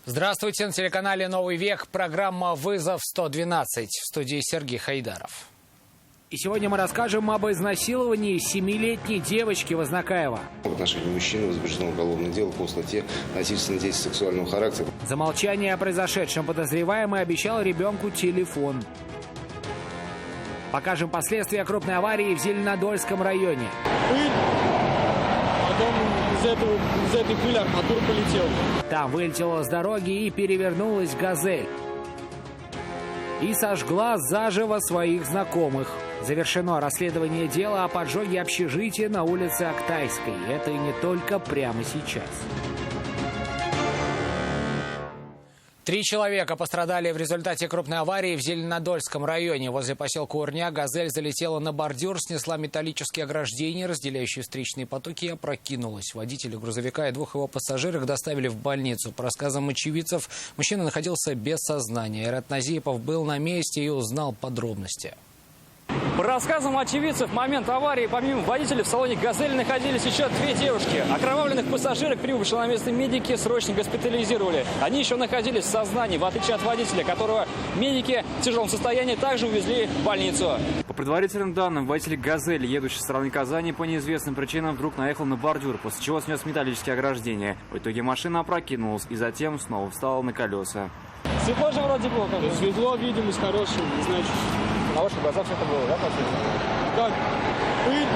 Здравствуйте, на телеканале «Новый век» программа «Вызов 112». В студии Сергей Хайдаров. И сегодня мы расскажем об изнасиловании 7-летней девочки в Азнакаево. В отношении мужчины возбуждено уголовное дело по статье «Насильственные действия сексуального характера». За молчание о произошедшем подозреваемый обещал ребенку телефон. Покажем последствия крупной аварии в Зеленодольском районе. Из этой пыли арматура полетела. Там вылетела с дороги и перевернулась «Газель». И сожгла заживо своих знакомых. Завершено расследование дела о поджоге общежития на улице Актайской. Это и не только прямо сейчас. 3 человека пострадали в результате крупной аварии в Зеленодольском районе. Возле поселка Урня «Газель» залетела на бордюр, снесла металлические ограждения, разделяющие встречные потоки, и опрокинулась. Водителя грузовика и 2 его пассажиров доставили в больницу. По рассказам очевидцев, мужчина находился без сознания. Айрат Назипов был на месте и узнал подробности. По рассказам очевидцев, в момент аварии помимо водителя в салоне «Газели» находились еще 2 девушки. Окровавленных пассажирок прибывшие на место медики срочно госпитализировали. Они еще находились в сознании, в отличие от водителя, которого медики в тяжелом состоянии также увезли в больницу. По предварительным данным, водитель «Газели», едущий со стороны Казани, по неизвестным причинам вдруг наехал на бордюр, после чего снес металлические ограждения. В итоге машина опрокинулась и затем снова встала на колеса. Светло же вроде было. Светло, видимость хорошая, не знаю, что. На ваших глазах все это было, да, Как? Пыль,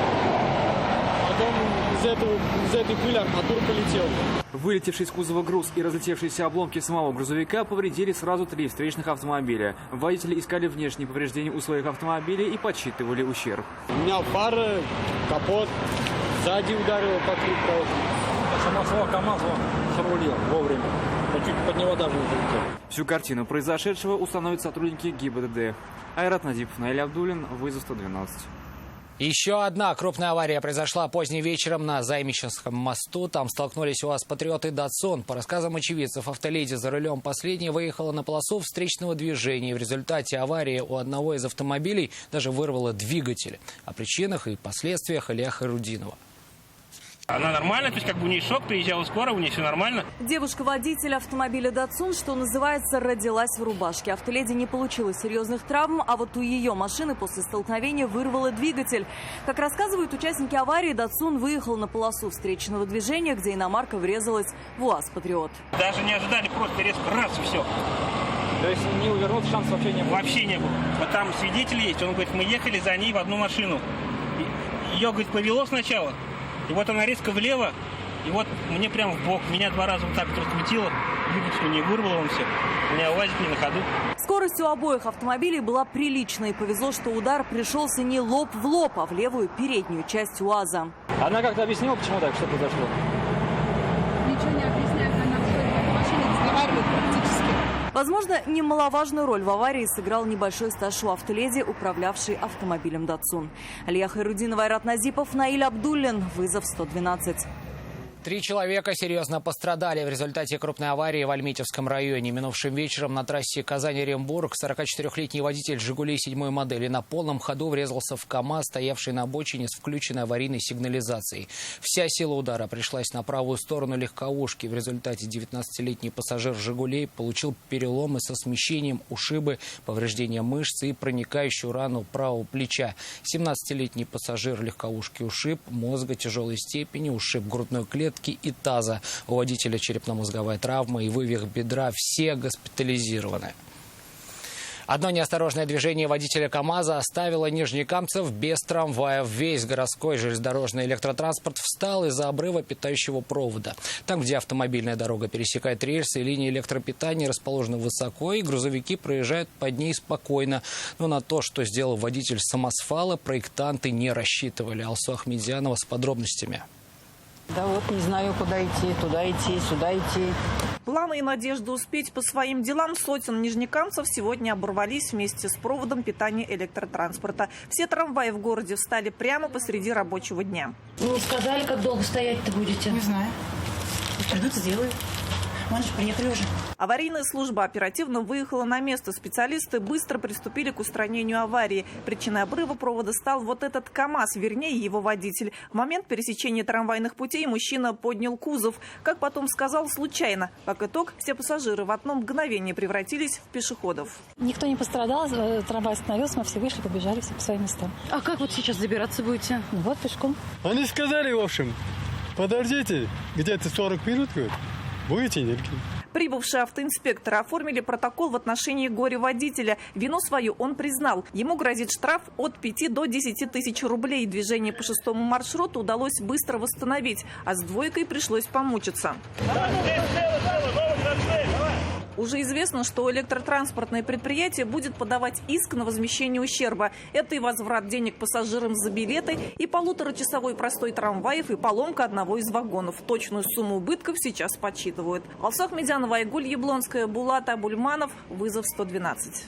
потом из этой пыли арматура полетела. Вылетевший из кузова груз и разлетевшиеся обломки самого грузовика повредили сразу 3 встречных автомобиля. Водители искали внешние повреждения у своих автомобилей и подсчитывали ущерб. У меня фара, капот, сзади ударило по кругу. Самосвал КамАЗ срулил вовремя. Чуть под него даже не залетел. Всю картину произошедшего установят сотрудники ГИБДД. Айрат Назипов, Наиль Абдуллин, «Вызов 112». Еще одна крупная авария произошла поздним вечером на Займичинском мосту. Там столкнулись УАЗ-патриот и Датсон. По рассказам очевидцев, автоледи за рулем последней выехала на полосу встречного движения. В результате аварии у одного из автомобилей даже вырвало двигатель. О причинах и последствиях Илья Хайрудинова. Она нормально, то есть как бы у нее шок, приезжала скоро, у нее все нормально. Девушка-водитель автомобиля «Датсун», что называется, родилась в рубашке. Автоледи не получила серьезных травм, а вот у ее машины после столкновения вырвало двигатель. Как рассказывают участники аварии, «Датсун» выехал на полосу встречного движения, где иномарка врезалась в УАЗ-патриот. Даже не ожидали, просто резко раз и все. То есть не увернуться шансов вообще не было? Вообще не было. Вот там свидетели есть, он говорит, мы ехали за ней в одну машину. Ее, говорит, повело сначала. И вот она резко влево, и вот мне прямо в бок. Меня 2 раза вот так вот раскрутило, двигатель не вырвало, он все. У меня УАЗик не на ходу. Скорость у обоих автомобилей была приличной. И повезло, что удар пришелся не лоб в лоб, а в левую переднюю часть УАЗа. Она как-то объяснила, почему так, что произошло? Ничего не объясняет, она в машине разговаривает практически. Возможно, немаловажную роль в аварии сыграл небольшой стаж у автоледи, управлявший автомобилем «Датсун». Илья Хайрудинова, Айрат Назипов, Наиль Абдуллин. «Вызов 112». 3 человека серьезно пострадали в результате крупной аварии в Альметьевском районе. Минувшим вечером на трассе Казань-Оренбург 44-летний водитель «Жигулей» 7-й модели на полном ходу врезался в КамАЗ, стоявший на обочине с включенной аварийной сигнализацией. Вся сила удара пришлась на правую сторону легковушки. В результате 19-летний пассажир «Жигулей» получил переломы со смещением ушибы, повреждения мышцы и проникающую рану правого плеча. 17-летний пассажир легковушки ушиб мозга тяжелой степени, ушиб грудной клетки и таза. У водителя черепно-мозговая травма и вывих бедра. Все госпитализированы. Одно неосторожное движение водителя КамАЗа оставило нижнекамцев без трамваев. Весь городской железнодорожный электротранспорт встал из-за обрыва питающего провода. Там, где автомобильная дорога пересекает рельсы, линии электропитания расположены высоко, и грузовики проезжают под ней спокойно. Но на то, что сделал водитель самосвала, проектанты не рассчитывали. Алсу Ахмедзянова с подробностями. Да вот не знаю, куда идти, туда идти, сюда идти. Планы и надежды успеть по своим делам сотен нижнекамцев сегодня оборвались вместе с проводом питания электротранспорта. Все трамваи в городе встали прямо посреди рабочего дня. Ну, сказали, как долго стоять-то будете? Не знаю. Придут, сделают. Документы приехали уже. Аварийная служба оперативно выехала на место. Специалисты быстро приступили к устранению аварии. Причиной обрыва провода стал вот этот КАМАЗ, вернее его водитель. В момент пересечения трамвайных путей мужчина поднял кузов. Как потом сказал, случайно. Как итог, все пассажиры в одно мгновение превратились в пешеходов. Никто не пострадал, трамвай остановился, мы все вышли, побежали все по своим местам. А как вот сейчас добираться будете? Ну вот, пешком. Они сказали, в общем, подождите, где-то 40 минут будете энергии. Прибывшие автоинспекторы оформили протокол в отношении горе-водителя. Вину свою он признал. Ему грозит штраф от 5 до 10 тысяч рублей. Движение по 6-му маршруту удалось быстро восстановить, а с двойкой пришлось помучиться. Уже известно, что электротранспортное предприятие будет подавать иск на возмещение ущерба. Это и возврат денег пассажирам за билеты, и полуторачасовой простой трамваев, и поломка одного из вагонов. Точную сумму убытков сейчас подсчитывают. Алсах Медянова, Айгуль Яблонская, Булат Абульманов. Вызов 112.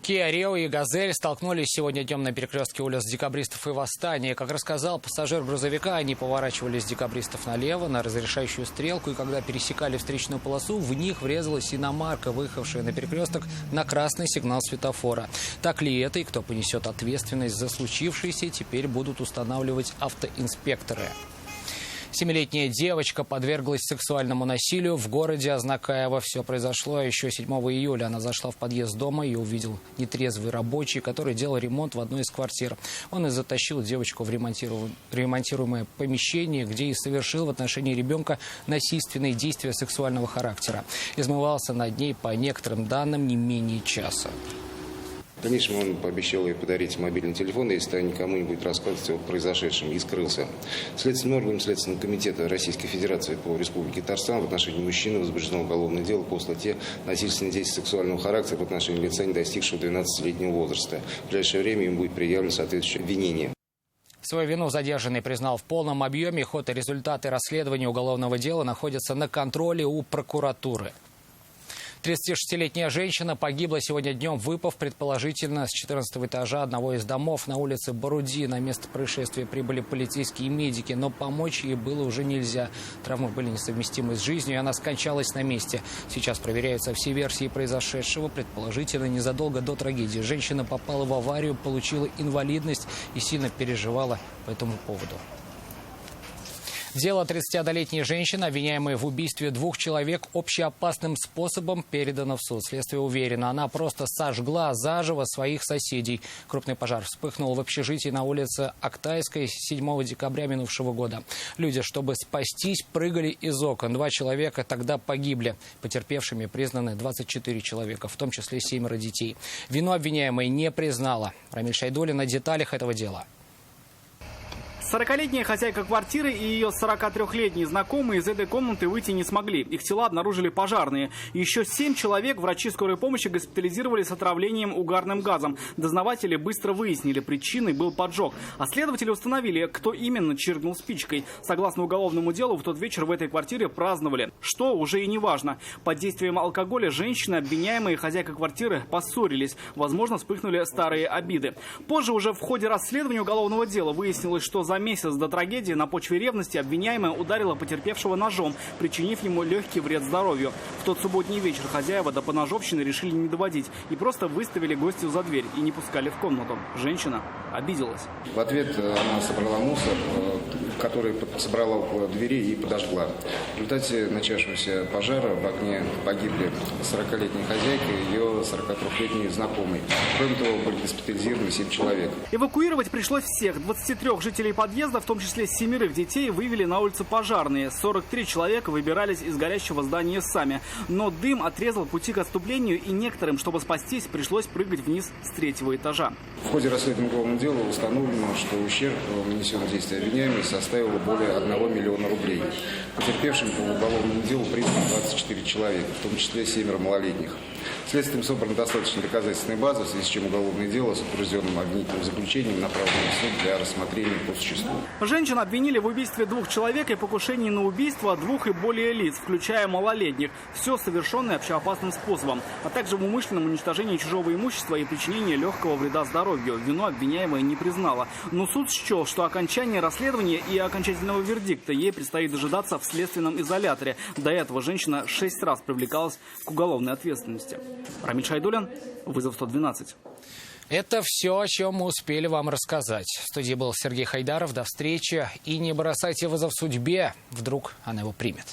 Kia Rio и «Газель» столкнулись сегодня днем на перекрестке улиц Декабристов и Восстания. Как рассказал пассажир грузовика, они поворачивали с Декабристов налево на разрешающую стрелку, и когда пересекали встречную полосу, в них врезалась иномарка, выехавшая на перекресток на красный сигнал светофора. Так ли это и кто понесет ответственность за случившееся, теперь будут устанавливать автоинспекторы. 7-летняя девочка подверглась сексуальному насилию в городе Азнакаево. Все произошло еще 7 июля. Она зашла в подъезд дома и увидел нетрезвый рабочий, который делал ремонт в одной из квартир. Он и затащил девочку в ремонтируемое помещение, где и совершил в отношении ребенка насильственные действия сексуального характера. Измывался над ней, по некоторым данным, не менее часа. В дальнейшем он пообещал ей подарить мобильный телефон, если та никому не будет рассказывать о произошедшем, и скрылся. Следственным органом Следственного комитета Российской Федерации по Республике Татарстан в отношении мужчины возбуждено уголовное дело по статье «Насильственные действия сексуального характера» в отношении лица, не достигшего 12-летнего возраста. В ближайшее время им будет предъявлено соответствующее обвинение. Свою вину задержанный признал в полном объеме. Ход и результаты расследования уголовного дела находятся на контроле у прокуратуры. 36-летняя женщина погибла сегодня днем, выпав предположительно с 14-го этажа одного из домов на улице Боруди. На место происшествия прибыли полицейские и медики, но помочь ей было уже нельзя. Травмы были несовместимы с жизнью, и она скончалась на месте. Сейчас проверяются все версии произошедшего. Предположительно, незадолго до трагедии женщина попала в аварию, получила инвалидность и сильно переживала по этому поводу. Дело 31-летней женщины, обвиняемой в убийстве 2 человек общеопасным способом, передано в суд. Следствие уверено, она просто сожгла заживо своих соседей. Крупный пожар вспыхнул в общежитии на улице Актайской 7 декабря минувшего года. Люди, чтобы спастись, прыгали из окон. 2 человека тогда погибли. Потерпевшими признаны 24 человека, в том числе 7 детей. Вину обвиняемой не признала. Рамиль Шайдуллин на деталях этого дела. 40-летняя хозяйка квартиры и ее 43-летние знакомые из этой комнаты выйти не смогли. Их тела обнаружили пожарные. Еще 7 человек врачи скорой помощи госпитализировали с отравлением угарным газом. Дознаватели быстро выяснили, причиной был поджог. А следователи установили, кто именно чиркнул спичкой. Согласно уголовному делу, в тот вечер в этой квартире праздновали. Что уже и не важно. Под действием алкоголя женщины, обвиняемые и хозяйка квартиры, поссорились. Возможно, вспыхнули старые обиды. Позже уже в ходе расследования уголовного дела выяснилось, что за месяц до трагедии на почве ревности обвиняемая ударила потерпевшего ножом, причинив ему легкий вред здоровью. В тот субботний вечер хозяева до поножовщины решили не доводить и просто выставили гостю за дверь и не пускали в комнату. Женщина обиделась. В ответ она собрала мусор, который собрала около двери и подожгла. В результате начавшегося пожара в огне погибли 40-летняя хозяйка и ее 43-летний знакомый. Кроме того, были госпитализированы 7 человек. Эвакуировать пришлось всех. 23 жителей подъезда, в том числе 7 детей, вывели на улицу пожарные. 43 человека выбирались из горящего здания сами. Но дым отрезал пути к отступлению, и некоторым, чтобы спастись, пришлось прыгать вниз с 3-го этажа. В ходе расследования уголовного дела установлено, что ущерб, нанесенный действием обвиняемой, составил более 1 миллиона рублей. Потерпевшим по уголовному делу признано 24 человека, в том числе 7 малолетних. Следствием собрана достаточно доказательной базы, в связи с чем уголовное дело с утвержденным обвинительным заключением направлено в суд для рассмотрения по существу. Женщин обвинили в убийстве 2 человек и покушении на убийство 2 и более лиц, включая малолетних. Все совершенное общеопасным способом, а также в умышленном уничтожении чужого имущества и причинении легкого вреда здоровью. Вину обвиняемая не признала. Но суд счел, что окончание расследования и окончательного вердикта ей предстоит дожидаться в следственном изоляторе. До этого женщина 6 раз привлекалась к уголовной ответственности. Рамиль Шайдуллин, вызов 112. Это все, о чем мы успели вам рассказать. В студии был Сергей Хайдаров. До встречи. И не бросайте вызов судьбе. Вдруг она его примет.